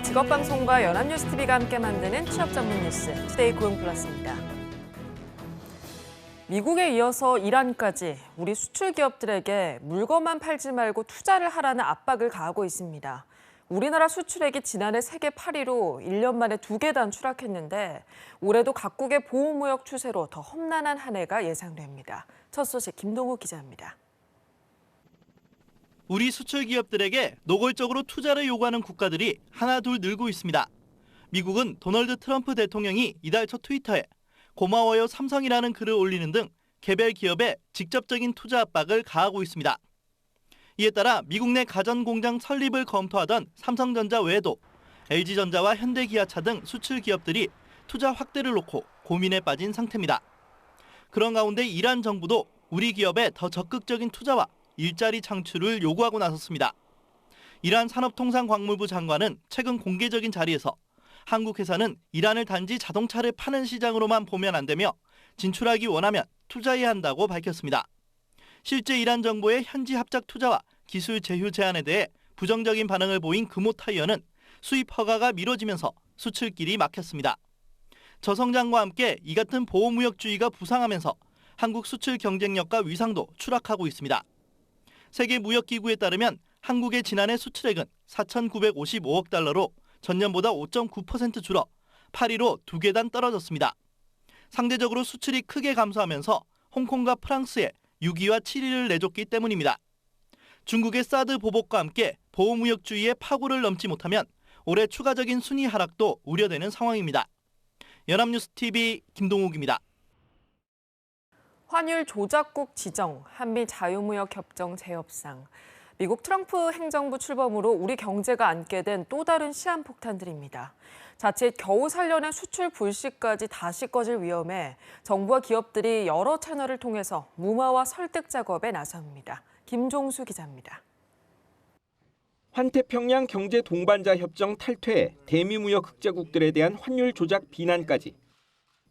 직업방송과 연합뉴스TV가 함께 만드는 취업 전문 뉴스, 투데이 고용플러스입니다. 미국에 이어서 이란까지 우리 수출 기업들에게 물건만 팔지 말고 투자를 하라는 압박을 가하고 있습니다. 우리나라 수출액이 지난해 세계 8위로 1년 만에 2계단 추락했는데 올해도 각국의 보호무역 추세로 더 험난한 한 해가 예상됩니다. 첫 소식 김동우 기자입니다. 우리 수출 기업들에게 노골적으로 투자를 요구하는 국가들이 하나둘 늘고 있습니다. 미국은 도널드 트럼프 대통령이 이달 초 트위터에 고마워요 삼성이라는 글을 올리는 등 개별 기업에 직접적인 투자 압박을 가하고 있습니다. 이에 따라 미국 내 가전공장 설립을 검토하던 삼성전자 외에도 LG전자와 현대기아차 등 수출 기업들이 투자 확대를 놓고 고민에 빠진 상태입니다. 그런 가운데 이란 정부도 우리 기업에 더 적극적인 투자와 일자리 창출을 요구하고 나섰습니다. 이란 산업통상광물부 장관은 최근 공개적인 자리에서 한국 회사는 이란을 단지 자동차를 파는 시장으로만 보면 안 되며 진출하기 원하면 투자해야 한다고 밝혔습니다. 실제 이란 정부의 현지 합작 투자와 기술 제휴 제한에 대해 부정적인 반응을 보인 금호타이어는 수입 허가가 미뤄지면서 수출길이 막혔습니다. 저성장과 함께 이 같은 보호무역주의가 부상하면서 한국 수출 경쟁력과 위상도 추락하고 있습니다. 세계무역기구에 따르면 한국의 지난해 수출액은 4,955억 달러로 전년보다 5.9% 줄어 8위로 2계단 떨어졌습니다. 상대적으로 수출이 크게 감소하면서 홍콩과 프랑스에 6위와 7위를 내줬기 때문입니다. 중국의 사드 보복과 함께 보호무역주의의 파고를 넘지 못하면 올해 추가적인 순위 하락도 우려되는 상황입니다. 연합뉴스TV 김동욱입니다. 환율 조작국 지정, 한미 자유무역협정 재협상. 미국 트럼프 행정부 출범으로 우리 경제가 안게 된 또 다른 시한폭탄들입니다. 자칫 겨우 살려낸 수출 불씨까지 다시 꺼질 위험에 정부와 기업들이 여러 채널을 통해서 무마와 설득 작업에 나섭니다. 김종수 기자입니다. 환태평양 경제 동반자 협정 탈퇴, 대미무역 흑자국들에 대한 환율 조작 비난까지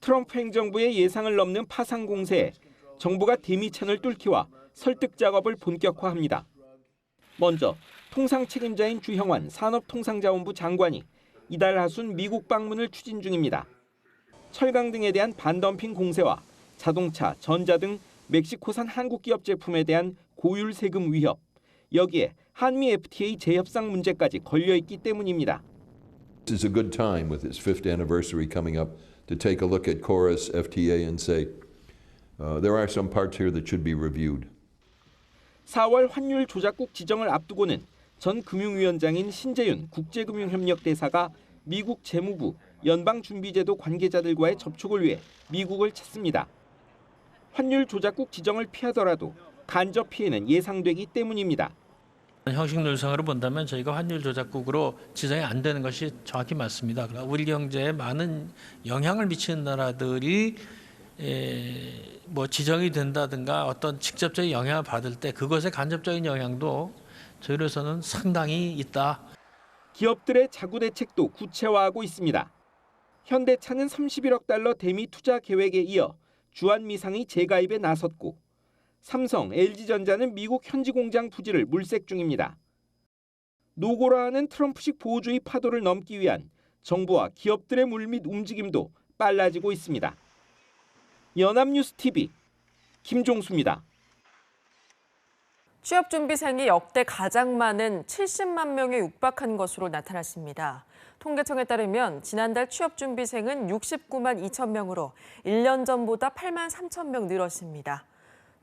트럼프 행정부의 예상을 넘는 파상 공세에 정부가 대미 채널 뚫기와 설득 작업을 본격화합니다. 먼저 통상 책임자인 주형환 산업통상자원부 장관이 이달 하순 미국 방문을 추진 중입니다. 철강 등에 대한 반덤핑 공세와 자동차, 전자 등 멕시코산 한국 기업 제품에 대한 고율 세금 위협, 여기에 한미 FTA 재협상 문제까지 걸려있기 때문입니다. This is a good time with its 5th anniversary coming up to take a look at KORUS FTA and say there are some parts here that should be reviewed. 4월 환율 조작국 지정을 앞두고는 전 금융위원장인 신재윤 국제금융협력 대사가 미국 재무부, 연방준비제도 관계자들과의 접촉을 위해 미국을 찾습니다. 환율 조작국 지정을 피하더라도 간접 피해는 예상되기 때문입니다. 형식론상으로 본다면 저희가 환율 조작국으로 지정이 안 되는 것이 정확히 맞습니다. 우리 경제에 많은 영향을 미치는 나라들이 뭐 지정이 된다든가 어떤 직접적인 영향을 받을 때 그것의 간접적인 영향도 저희로서는 상당히 있다. 기업들의 자구 대책도 구체화하고 있습니다. 현대차는 31억 달러 대미 투자 계획에 이어 주한미상이 재가입에 나섰고 삼성, LG전자는 미국 현지 공장 부지를 물색 중입니다. 노고라하는 트럼프식 보호주의 파도를 넘기 위한 정부와 기업들의 물밑 움직임도 빨라지고 있습니다. 연합뉴스TV 김종수입니다. 취업준비생이 역대 가장 많은 70만 명에 육박한 것으로 나타났습니다. 통계청에 따르면 지난달 취업준비생은 69만 2천 명으로 1년 전보다 8만 3천 명 늘었습니다.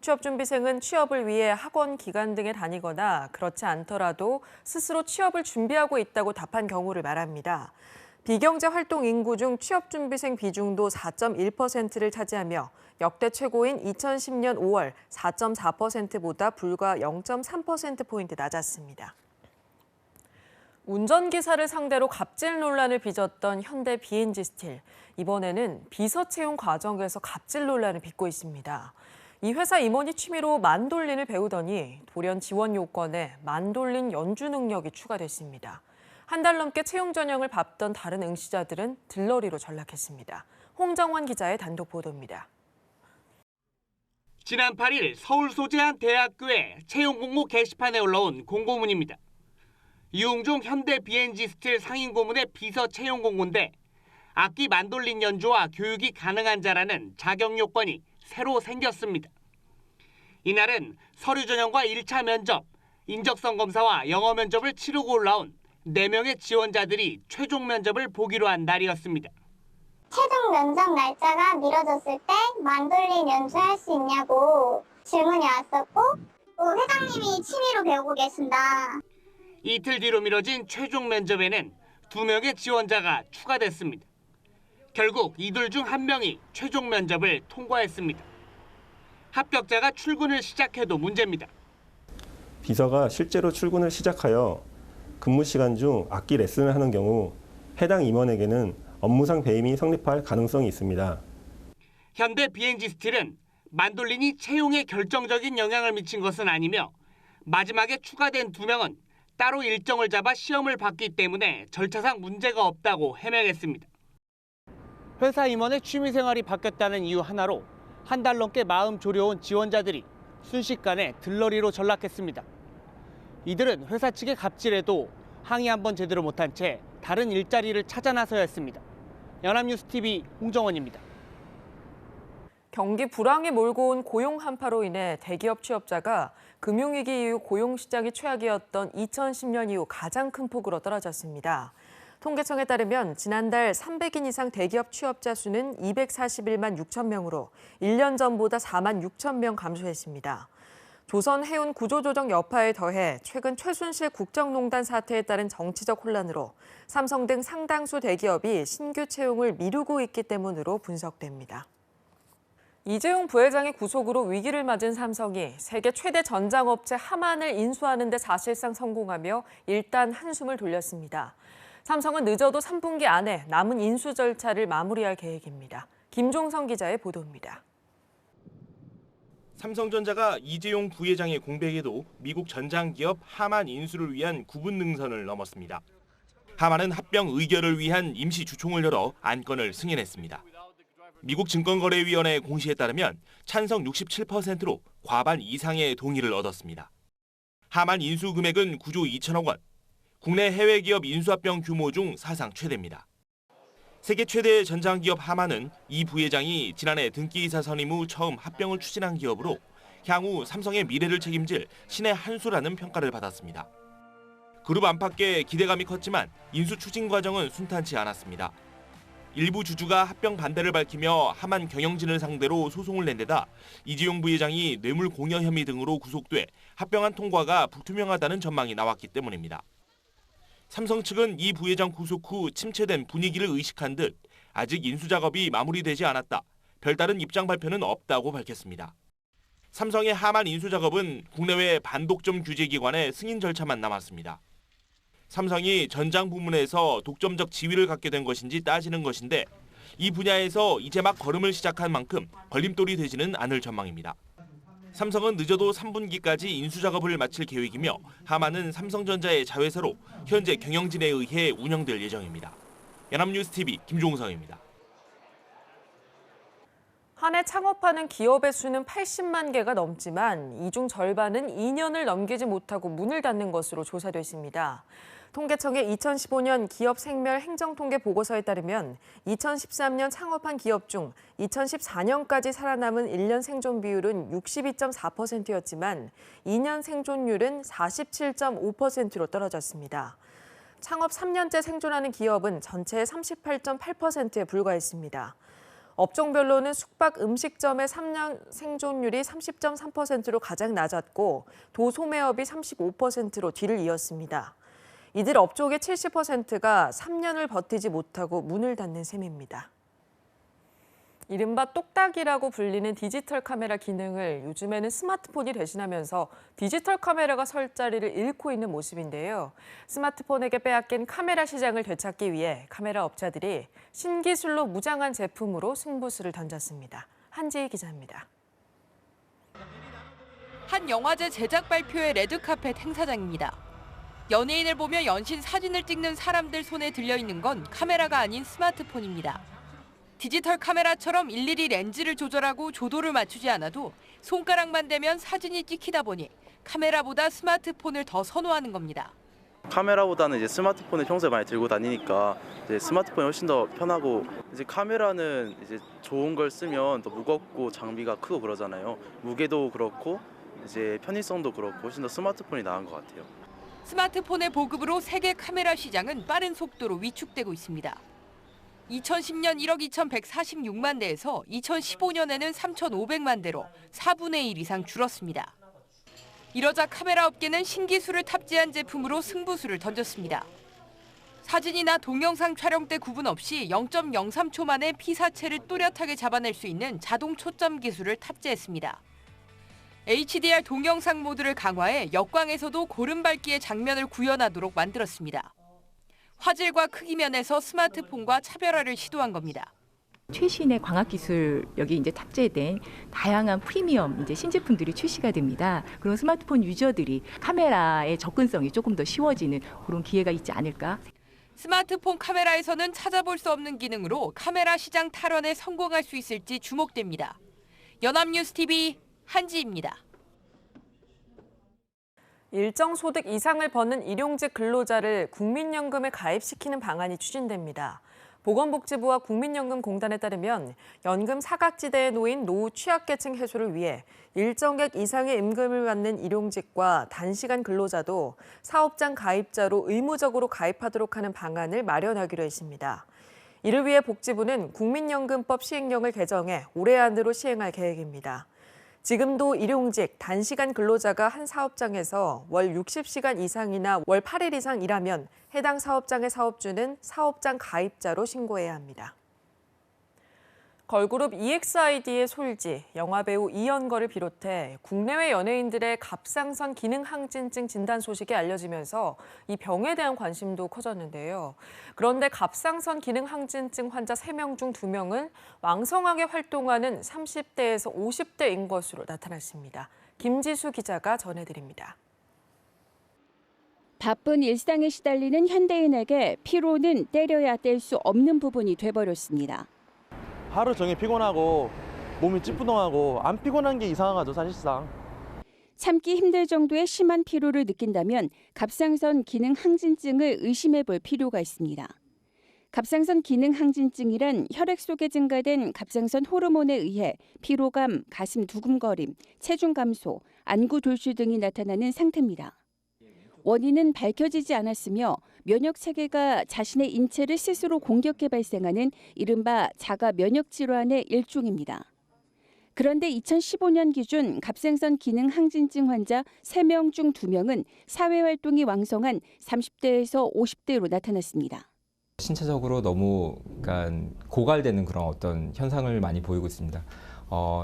취업준비생은 취업을 위해 학원, 기관 등에 다니거나 그렇지 않더라도 스스로 취업을 준비하고 있다고 답한 경우를 말합니다. 비경제 활동 인구 중 취업준비생 비중도 4.1%를 차지하며 역대 최고인 2010년 5월 4.4%보다 불과 0.3%포인트 낮았습니다. 운전기사를 상대로 갑질 논란을 빚었던 현대 BNG 스틸. 이번에는 비서 채용 과정에서 갑질 논란을 빚고 있습니다. 이 회사 임원이 취미로 만돌린을 배우더니 돌연 지원 요건에 만돌린 연주 능력이 추가됐습니다. 한 달 넘게 채용 전형을 밟던 다른 응시자들은 들러리로 전락했습니다. 홍정원 기자의 단독 보도입니다. 지난 8일 서울 소재 한 대학교의 채용 공고 게시판에 올라온 공고문입니다. 유흥중 현대 B&G 스틸 상임 고문의 비서 채용 공고인데 악기 만돌린 연주와 교육이 가능한 자라는 자격 요건이 새로 생겼습니다. 이날은 서류 전형과 1차 면접, 인적성 검사와 영어 면접을 치르고 올라온 4명의 지원자들이 최종 면접을 보기로 한 날이었습니다. 최종 면접 날짜가 미뤄졌을 때 만돌린 연주할 수 있냐고 질문이 왔었고 또 회장님이 취미로 배우고 계신다. 이틀 뒤로 미뤄진 최종 면접에는 2명의 지원자가 추가됐습니다. 결국 이들 중 1명이 최종 면접을 통과했습니다. 합격자가 출근을 시작해도 문제입니다. 비서가 실제로 출근을 시작하여 근무 시간 중 악기 레슨을 하는 경우 해당 임원에게는 업무상 배임이 성립할 가능성이 있습니다. 현대 B&G 스틸은 만돌린이 채용에 결정적인 영향을 미친 것은 아니며 마지막에 추가된 2명은 따로 일정을 잡아 시험을 봤기 때문에 절차상 문제가 없다고 해명했습니다. 회사 임원의 취미생활이 바뀌었다는 이유 하나로 한 달 넘게 마음 졸여온 지원자들이 순식간에 들러리로 전락했습니다. 이들은 회사 측에 갑질해도 항의 한번 제대로 못한 채 다른 일자리를 찾아 나서야 했습니다. 연합뉴스TV 홍정원입니다. 경기 불황이 몰고 온 고용 한파로 인해 대기업 취업자가 금융위기 이후 고용시장이 최악이었던 2010년 이후 가장 큰 폭으로 떨어졌습니다. 통계청에 따르면 지난달 300인 이상 대기업 취업자 수는 241만 6천 명으로 1년 전보다 4만 6천 명 감소했습니다. 조선 해운 구조조정 여파에 더해 최근 최순실 국정농단 사태에 따른 정치적 혼란으로 삼성 등 상당수 대기업이 신규 채용을 미루고 있기 때문으로 분석됩니다. 이재용 부회장의 구속으로 위기를 맞은 삼성이 세계 최대 전장업체 하만을 인수하는 데 사실상 성공하며 일단 한숨을 돌렸습니다. 삼성은 늦어도 3분기 안에 남은 인수 절차를 마무리할 계획입니다. 김종성 기자의 보도입니다. 삼성전자가 이재용 부회장의 공백에도 미국 전장기업 하만 인수를 위한 구분 능선을 넘었습니다. 하만은 합병 의결을 위한 임시 주총을 열어 안건을 승인했습니다. 미국 증권거래위원회 공시에 따르면 찬성 67%로 과반 이상의 동의를 얻었습니다. 하만 인수 금액은 9조 2천억 원, 국내 해외 기업 인수합병 규모 중 사상 최대입니다. 세계 최대 전장기업 하만은 이 부회장이 지난해 등기이사 선임 후 처음 합병을 추진한 기업으로 향후 삼성의 미래를 책임질 신의 한 수라는 평가를 받았습니다. 그룹 안팎에 기대감이 컸지만 인수 추진 과정은 순탄치 않았습니다. 일부 주주가 합병 반대를 밝히며 하만 경영진을 상대로 소송을 낸 데다 이재용 부회장이 뇌물 공여 혐의 등으로 구속돼 합병안 통과가 불투명하다는 전망이 나왔기 때문입니다. 삼성 측은 이 부회장 구속 후 침체된 분위기를 의식한 듯 아직 인수 작업이 마무리되지 않았다. 별다른 입장 발표는 없다고 밝혔습니다. 삼성의 하만 인수 작업은 국내외 반독점 규제 기관의 승인 절차만 남았습니다. 삼성이 전장 부문에서 독점적 지위를 갖게 된 것인지 따지는 것인데 이 분야에서 이제 막 걸음을 시작한 만큼 걸림돌이 되지는 않을 전망입니다. 삼성은 늦어도 3분기까지 인수 작업을 마칠 계획이며 하만은 삼성전자의 자회사로 현재 경영진에 의해 운영될 예정입니다. 연합뉴스TV 김종성입니다. 한 해 창업하는 기업의 수는 80만 개가 넘지만 이 중 절반은 2년을 넘기지 못하고 문을 닫는 것으로 조사됐습니다. 통계청의 2015년 기업 생멸 행정통계 보고서에 따르면 2013년 창업한 기업 중 2014년까지 살아남은 1년 생존 비율은 62.4%였지만 2년 생존율은 47.5%로 떨어졌습니다. 창업 3년째 생존하는 기업은 전체의 38.8%에 불과했습니다. 업종별로는 숙박 음식점의 3년 생존율이 30.3%로 가장 낮았고 도소매업이 35%로 뒤를 이었습니다. 이들 업종의 70%가 3년을 버티지 못하고 문을 닫는 셈입니다. 이른바 똑딱이라고 불리는 디지털 카메라 기능을 요즘에는 스마트폰이 대신하면서 디지털 카메라가 설 자리를 잃고 있는 모습인데요. 스마트폰에게 빼앗긴 카메라 시장을 되찾기 위해 카메라 업체들이 신기술로 무장한 제품으로 승부수를 던졌습니다. 한지희 기자입니다. 한 영화제 제작 발표의 레드카펫 행사장입니다. 연예인을 보며 연신 사진을 찍는 사람들 손에 들려있는 건 카메라가 아닌 스마트폰입니다. 디지털 카메라처럼 일일이 렌즈를 조절하고 조도를 맞추지 않아도 손가락만 대면 사진이 찍히다 보니 카메라보다 스마트폰을 더 선호하는 겁니다. 카메라보다는 이제 스마트폰을 평소에 많이 들고 다니니까 이제 스마트폰이 훨씬 더 편하고, 이제 카메라는 이제 좋은 걸 쓰면 더 무겁고 장비가 크고 그러잖아요. 무게도 그렇고 이제 편의성도 그렇고 훨씬 더 스마트폰이 나은 것 같아요. 스마트폰의 보급으로 세계 카메라 시장은 빠른 속도로 위축되고 있습니다. 2010년 1억 2,146만 대에서 2015년에는 3,500만 대로 4분의 1 이상 줄었습니다. 이러자 카메라 업계는 신기술을 탑재한 제품으로 승부수를 던졌습니다. 사진이나 동영상 촬영 때 구분 없이 0.03초 만에 피사체를 또렷하게 잡아낼 수 있는 자동 초점 기술을 탑재했습니다. HDR 동영상 모드를 강화해 역광에서도 고름 밝기의 장면을 구현하도록 만들었습니다. 화질과 크기 면에서 스마트폰과 차별화를 시도한 겁니다. 최신의 광학 기술 여기 이제 탑재된 다양한 프리미엄 이제 신제품들이 출시가 됩니다. 그런 스마트폰 유저들이 카메라의 접근성이 조금 더 쉬워지는 그런 기회가 있지 않을까? 스마트폰 카메라에서는 찾아볼 수 없는 기능으로 카메라 시장 탈환에 성공할 수 있을지 주목됩니다. 연합뉴스TV 한지입니다. 일정 소득 이상을 버는 일용직 근로자를 국민연금에 가입시키는 방안이 추진됩니다. 보건복지부와 국민연금공단에 따르면 연금 사각지대에 놓인 노후 취약계층 해소를 위해 일정액 이상의 임금을 받는 일용직과 단시간 근로자도 사업장 가입자로 의무적으로 가입하도록 하는 방안을 마련하기로 했습니다. 이를 위해 복지부는 국민연금법 시행령을 개정해 올해 안으로 시행할 계획입니다. 지금도 일용직, 단시간 근로자가 한 사업장에서 월 60시간 이상이나 월 8일 이상 일하면 해당 사업장의 사업주는 사업장 가입자로 신고해야 합니다. 걸그룹 EXID의 솔지, 영화배우 이연걸을 비롯해 국내외 연예인들의 갑상선 기능 항진증 진단 소식이 알려지면서 이 병에 대한 관심도 커졌는데요. 그런데 갑상선 기능 항진증 환자 3명 중 2명은 왕성하게 활동하는 30대에서 50대인 것으로 나타났습니다. 김지수 기자가 전해드립니다. 바쁜 일상에 시달리는 현대인에게 피로는 때려야 뗄 수 없는 부분이 돼버렸습니다. 하루 종일 피곤하고 몸이 찌뿌둥하고 안 피곤한 게 이상한 거죠, 사실상. 참기 힘들 정도의 심한 피로를 느낀다면 갑상선 기능 항진증을 의심해 볼 필요가 있습니다. 갑상선 기능 항진증이란 혈액 속에 증가된 갑상선 호르몬에 의해 피로감, 가슴 두근거림, 체중 감소, 안구 돌출 등이 나타나는 상태입니다. 원인은 밝혀지지 않았으며 면역 체계가 자신의 인체를 스스로 공격해 발생하는 이른바 자가 면역 질환의 일종입니다. 그런데 2015년 기준 갑상선 기능 항진증 환자 3명 중 2명은 사회활동이 왕성한 30대에서 50대로 나타났습니다. 신체적으로 너무 고갈되는 그런 어떤 현상을 많이 보이고 있습니다.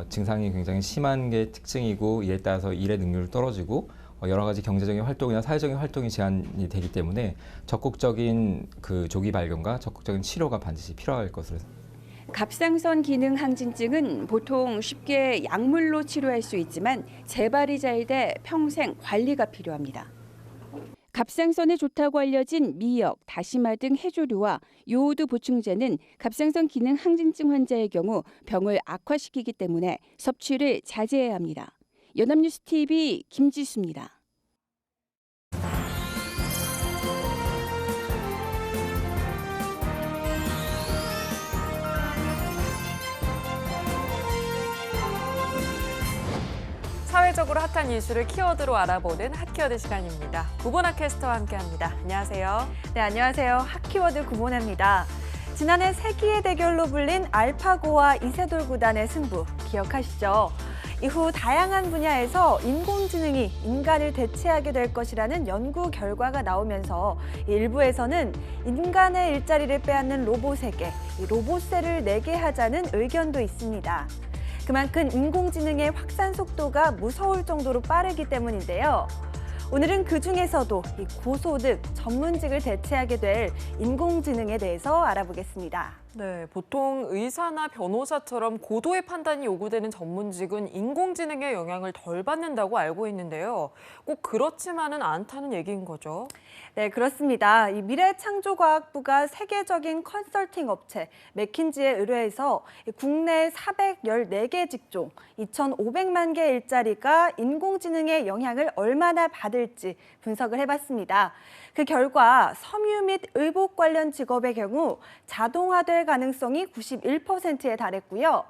증상이 굉장히 심한 게 특징이고 이에 따라서 일의 능률이 떨어지고 여러 가지 경제적인 활동이나 사회적인 활동이 제한이 되기 때문에 적극적인 조기 발견과 적극적인 치료가 반드시 필요할 것으로. 갑상선 기능 항진증은 보통 쉽게 약물로 치료할 수 있지만 재발이 잘 돼 평생 관리가 필요합니다. 갑상선에 좋다고 알려진 미역, 다시마 등 해조류와 요오드 보충제는 갑상선 기능 항진증 환자의 경우 병을 악화시키기 때문에 섭취를 자제해야 합니다. 연합뉴스TV 김지수입니다. 사회적으로 핫한 이슈를 키워드로 알아보는 핫키워드 시간입니다. 구보나 캐스터와 함께합니다. 안녕하세요. 네, 안녕하세요. 핫키워드 구보나입니다. 지난해 세기의 대결로 불린 알파고와 이세돌 구단의 승부 기억하시죠? 이후 다양한 분야에서 인공지능이 인간을 대체하게 될 것이라는 연구 결과가 나오면서 일부에서는 인간의 일자리를 빼앗는 로봇에게 로봇세를 내게 하자는 의견도 있습니다. 그만큼 인공지능의 확산 속도가 무서울 정도로 빠르기 때문인데요. 오늘은 그중에서도 이 고소득 전문직을 대체하게 될 인공지능에 대해서 알아보겠습니다. 네, 보통 의사나 변호사처럼 고도의 판단이 요구되는 전문직은 인공지능의 영향을 덜 받는다고 알고 있는데요. 꼭 그렇지만은 않다는 얘기인 거죠. 네, 그렇습니다. 이 미래창조과학부가 세계적인 컨설팅 업체 맥킨지에 의뢰해서 국내 414개 직종, 2,500만 개 일자리가 인공지능의 영향을 얼마나 받을지 분석을 해봤습니다. 그 결과 섬유 및 의복 관련 직업의 경우 자동화될 가능성이 91%에 달했고요.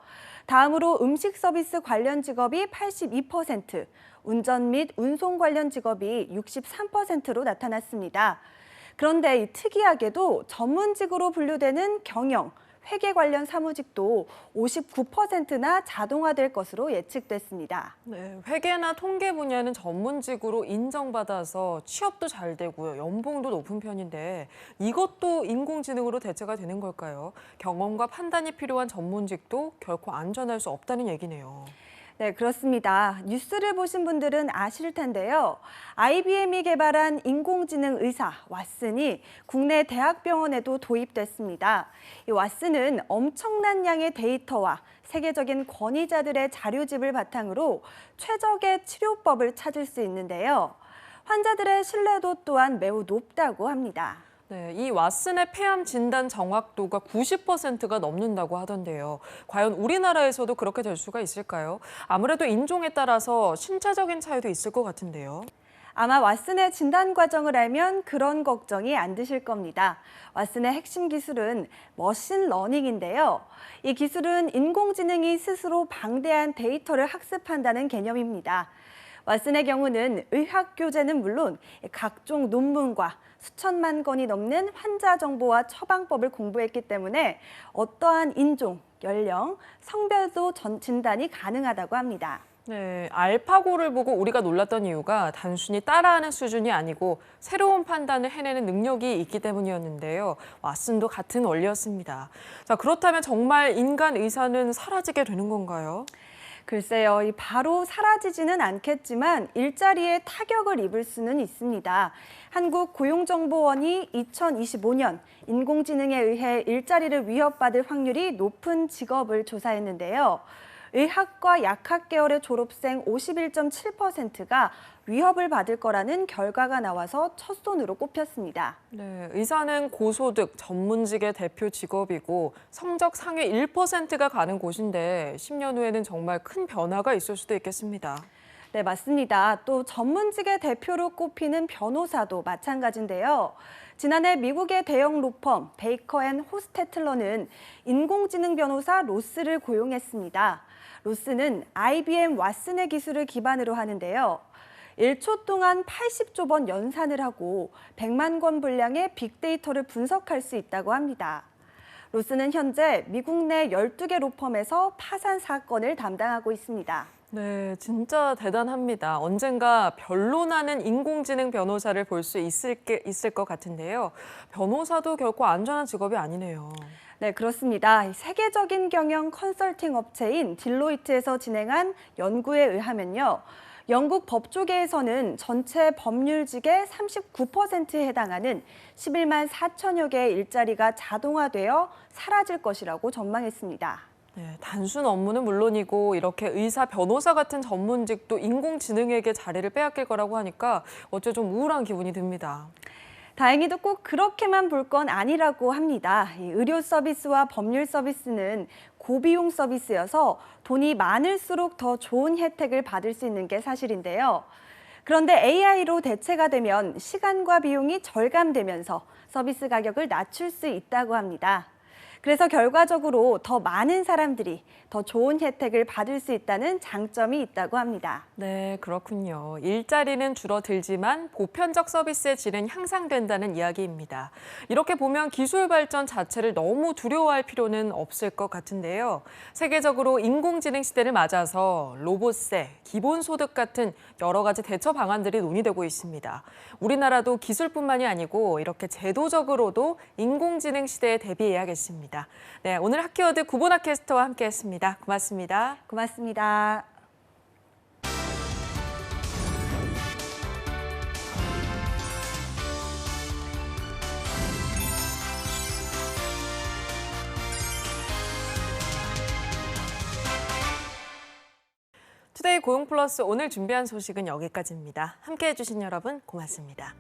다음으로 음식 서비스 관련 직업이 82%, 운전 및 운송 관련 직업이 63%로 나타났습니다. 그런데 특이하게도 전문직으로 분류되는 경영, 회계 관련 사무직도 59%나 자동화될 것으로 예측됐습니다. 네, 회계나 통계 분야는 전문직으로 인정받아서 취업도 잘 되고요. 연봉도 높은 편인데 이것도 인공지능으로 대체가 되는 걸까요? 경험과 판단이 필요한 전문직도 결코 안전할 수 없다는 얘기네요. 네, 그렇습니다. 뉴스를 보신 분들은 아실 텐데요. IBM이 개발한 인공지능 의사 왓슨이 국내 대학병원에도 도입됐습니다. 이 왓슨은 엄청난 양의 데이터와 세계적인 권위자들의 자료집을 바탕으로 최적의 치료법을 찾을 수 있는데요. 환자들의 신뢰도 또한 매우 높다고 합니다. 네, 이 왓슨의 폐암 진단 정확도가 90%가 넘는다고 하던데요. 과연 우리나라에서도 그렇게 될 수가 있을까요? 아무래도 인종에 따라서 신체적인 차이도 있을 것 같은데요. 아마 왓슨의 진단 과정을 알면 그런 걱정이 안 드실 겁니다. 왓슨의 핵심 기술은 머신러닝인데요. 이 기술은 인공지능이 스스로 방대한 데이터를 학습한다는 개념입니다. 왓슨의 경우는 의학 교재는 물론 각종 논문과 수천만 건이 넘는 환자 정보와 처방법을 공부했기 때문에 어떠한 인종, 연령, 성별도 진단이 가능하다고 합니다. 네, 알파고를 보고 우리가 놀랐던 이유가 단순히 따라하는 수준이 아니고 새로운 판단을 해내는 능력이 있기 때문이었는데요. 왓슨도 같은 원리였습니다. 자, 그렇다면 정말 인간 의사는 사라지게 되는 건가요? 글쎄요, 바로 사라지지는 않겠지만 일자리에 타격을 입을 수는 있습니다. 한국고용정보원이 2025년 인공지능에 의해 일자리를 위협받을 확률이 높은 직업을 조사했는데요. 의학과 약학 계열의 졸업생 51.7%가 위협을 받을 거라는 결과가 나와서 첫손으로 꼽혔습니다. 네, 의사는 고소득, 전문직의 대표 직업이고 성적 상위 1%가 가는 곳인데 10년 후에는 정말 큰 변화가 있을 수도 있겠습니다. 네, 맞습니다. 또 전문직의 대표로 꼽히는 변호사도 마찬가지인데요. 지난해 미국의 대형 로펌 베이커 앤 호스테틀러는 인공지능 변호사 로스를 고용했습니다. 로스는 IBM 왓슨의 기술을 기반으로 하는데요. 1초 동안 80조 번 연산을 하고 100만 건 분량의 빅데이터를 분석할 수 있다고 합니다. 로스는 현재 미국 내 12개 로펌에서 파산 사건을 담당하고 있습니다. 네, 진짜 대단합니다. 언젠가 변론하는 인공지능 변호사를 볼 수 있을 것 같은데요. 변호사도 결코 안전한 직업이 아니네요. 네, 그렇습니다. 세계적인 경영 컨설팅 업체인 딜로이트에서 진행한 연구에 의하면요. 영국 법조계에서는 전체 법률직의 39%에 해당하는 11만 4천여 개의 일자리가 자동화되어 사라질 것이라고 전망했습니다. 네, 단순 업무는 물론이고 이렇게 의사, 변호사 같은 전문직도 인공지능에게 자리를 빼앗길 거라고 하니까 어째 좀 우울한 기분이 듭니다. 다행히도 꼭 그렇게만 볼 건 아니라고 합니다. 의료 서비스와 법률 서비스는 고비용 서비스여서 돈이 많을수록 더 좋은 혜택을 받을 수 있는 게 사실인데요. 그런데 AI로 대체가 되면 시간과 비용이 절감되면서 서비스 가격을 낮출 수 있다고 합니다. 그래서 결과적으로 더 많은 사람들이 더 좋은 혜택을 받을 수 있다는 장점이 있다고 합니다. 네, 그렇군요. 일자리는 줄어들지만 보편적 서비스의 질은 향상된다는 이야기입니다. 이렇게 보면 기술 발전 자체를 너무 두려워할 필요는 없을 것 같은데요. 세계적으로 인공지능 시대를 맞아서 로봇세, 기본소득 같은 여러 가지 대처 방안들이 논의되고 있습니다. 우리나라도 기술뿐만이 아니고 이렇게 제도적으로도 인공지능 시대에 대비해야겠습니다. 네, 오늘 학키워드 구본학 캐스터와 함께했습니다. 고맙습니다. 고맙습니다. 고용 플러스 오늘 준비한 소식은 여기까지입니다. 함께해 주신 여러분 고맙습니다.